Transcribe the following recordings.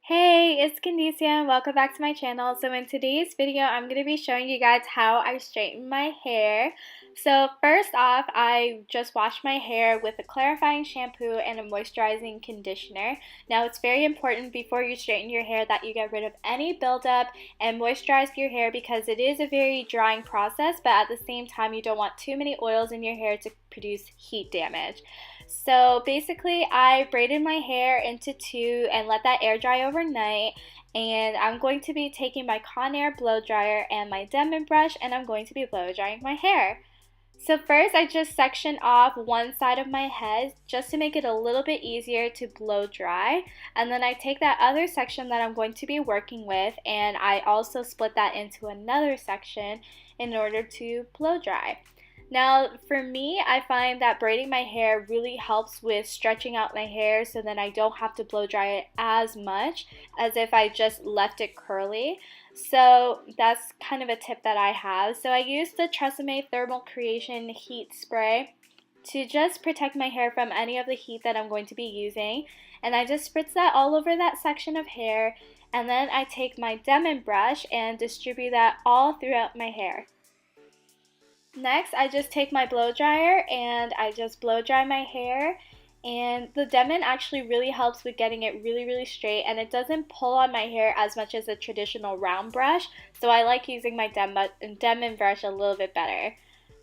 Hey, it's Candicia and welcome back to my channel. So in today's video, I'm going to be showing you guys how I straighten my hair. So first off, I just washed my hair with a clarifying shampoo and a moisturizing conditioner. Now it's very important before you straighten your hair that you get rid of any buildup and moisturize your hair because it is a very drying process, but at the same time you don't want too many oils in your hair to produce heat damage. So basically I braided my hair into two and let that air dry overnight, and I'm going to be taking my Conair blow dryer and my Denman brush and I'm going to be blow drying my hair. So first I just section off one side of my head just to make it a little bit easier to blow dry, and then I take that other section that I'm going to be working with and I also split that into another section in order to blow dry. Now, for me, I find that braiding my hair really helps with stretching out my hair so that I don't have to blow dry it as much as if I just left it curly. So that's kind of a tip that I have. So I use the Tresemme Thermal Creation Heat Spray to just protect my hair from any of the heat that I'm going to be using. And I just spritz that all over that section of hair. And then I take my Denman brush and distribute that all throughout my hair. Next, I just take my blow dryer and I just blow dry my hair, and the Denman actually really helps with getting it really straight, and it doesn't pull on my hair as much as a traditional round brush, so I like using my Denman brush a little bit better.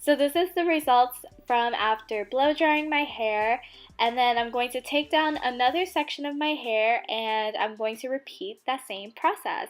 So this is the results from after blow drying my hair, and then I'm going to take down another section of my hair and I'm going to repeat that same process.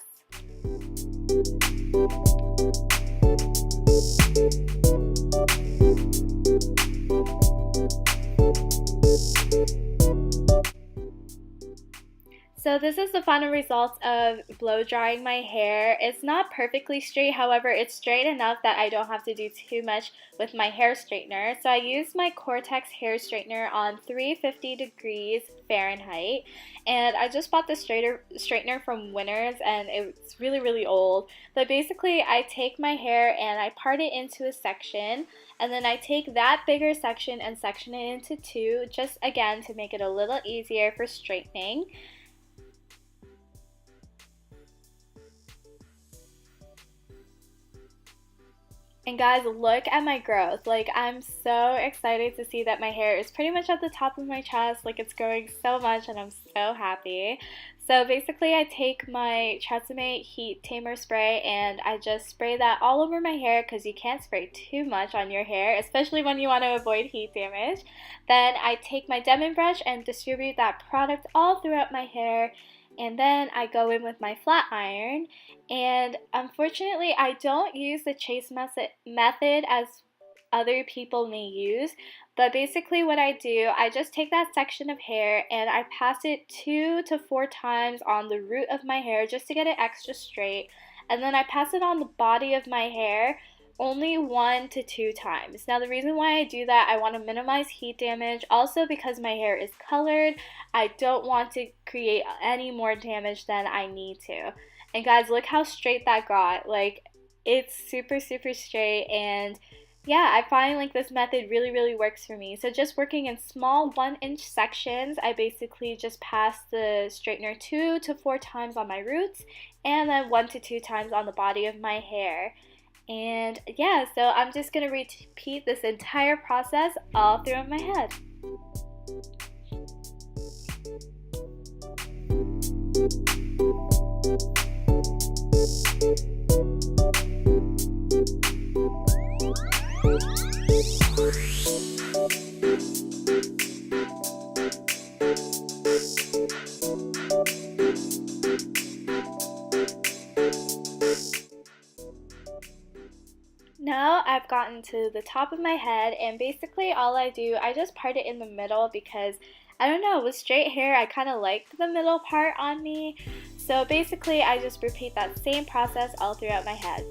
So this is the final results of blow drying my hair. It's not perfectly straight, however it's straight enough that I don't have to do too much with my hair straightener. So I used my Cortex hair straightener on 350 degrees Fahrenheit, and I just bought the straightener from Winners and it's really old. But basically I take my hair and I part it into a section, and then I take that bigger section and section it into two, just again to make it a little easier for straightening. And guys, look at my growth. Like, I'm so excited to see that my hair is pretty much at the top of my chest. Like, it's growing so much and I'm so happy. So basically I take my Tresemme Heat Tamer spray and I just spray that all over my hair because you can't spray too much on your hair, especially when you want to avoid heat damage. Then I take my Denman brush and distribute that product all throughout my hair. And then I go in with my flat iron, and unfortunately I don't use the chase method as other people may use, but basically what I do, I just take that section of hair and I pass it 2 to 4 times on the root of my hair just to get it extra straight, and then I pass it on the body of my hair only 1 to 2 times. Now the reason why I do that, I want to minimize heat damage. Also because my hair is colored, I don't want to create any more damage than I need to. And guys, look how straight that got. Like, it's super straight, and yeah, I find like this method really works for me. So just working in small 1-inch sections, I basically just pass the straightener 2 to 4 times on my roots and then 1 to 2 times on the body of my hair. And yeah, so I'm just going to repeat this entire process all throughout my head. Now I've gotten to the top of my head, and basically all I do, I just part it in the middle because I don't know, with straight hair I kind of like the middle part on me. So basically I just repeat that same process all throughout my head.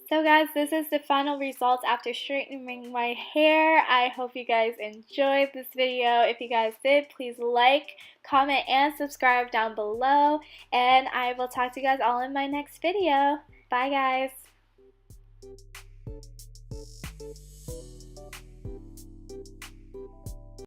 So guys, this is the final results after straightening my hair. I hope you guys enjoyed this video. If you guys did, please like, comment, and subscribe down below. And I will talk to you guys all in my next video. Bye guys.